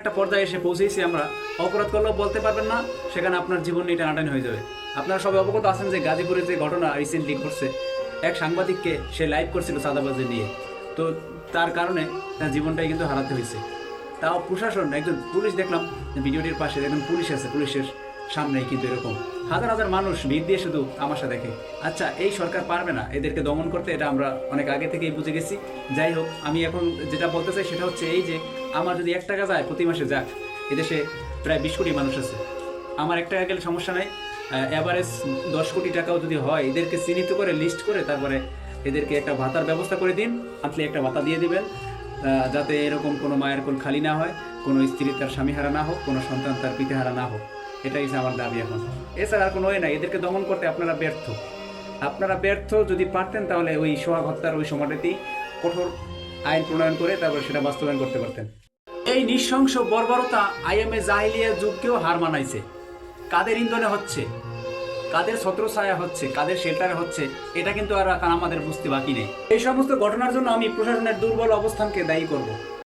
একটা পর্যায়ে এসে পৌঁছেছি আমরা, অপরাধ করলেও বলতে পারবেন না, সেখানে আপনার জীবন নিয়ে টানাটানি হয়ে যাবে। আপনারা সবাই অবগত আছেন যে গাজীপুরে যে ঘটনা রিসেন্টলি ঘটছে, এক সাংবাদিককে সে লাইভ করছিল চাঁদাবাজি নিয়ে, তো তার কারণে তার জীবনটাই কিন্তু হারাতে হয়েছে। তাও প্রশাসন, একজন পুলিশ দেখলাম ভিডিওটির পাশে, একজন পুলিশ আছে, পুলিশের সামনেই কিন্তু এরকম হাজার হাজার মানুষ ভিড় দিয়ে শুধু তামাশা দেখে। আচ্ছা, এই সরকার পারবে না এদেরকে দমন করতে, এটা আমরা অনেক আগে থেকেই বুঝে গেছি। যাই হোক, আমি এখন যেটা বলতে চাই সেটা হচ্ছে এই যে, আমার যদি 1 টাকা যায় প্রতি মাসে যাক, এদেশে প্রায় 20 কোটি মানুষ আছে, আমার 1 টাকা গেলে সমস্যা নাই। অ্যাভারেজ 10 কোটি টাকাও যদি হয়, এদেরকে চিহ্নিত করে লিস্ট করে তারপরে এদেরকে একটা ভাতার ব্যবস্থা করে দিন, মান্থলি একটা ভাতা দিয়ে দিবেন, যাতে এরকম কোনো মায়ের কোল খালি না হয়, কোনো স্ত্রী তার স্বামী হারা না হোক, কোনো সন্তান তার পিতা হারা না হোক। এটাই হচ্ছে আমার দাবি এখন। এছাড়া আর কোনো ওয়ে নাই, এদেরকে দমন করতে আপনারা ব্যর্থ। আপনারা ব্যর্থ। যদি পারতেন তাহলে ওই সোহাগ হত্যার ওই সময়টাতেই কঠোর আইন প্রণয়ন করে তারপর সেটা বাস্তবায়ন করতে পারতেন। এই নৃশংস বর্বরতা আইএমএ জাহিলিয়া যুগকেও হার মানাইছে। কাদের ইন্ধনে হচ্ছে, কাদের ছত্রছায়া হচ্ছে, কাদের শেল্টারে হচ্ছে, এটা কিন্তু আর আমাদের বুঝতে বাকি নেই। এই সমস্ত ঘটনার জন্য আমি প্রশাসনের দুর্বল অবস্থানকে দায়ী করব।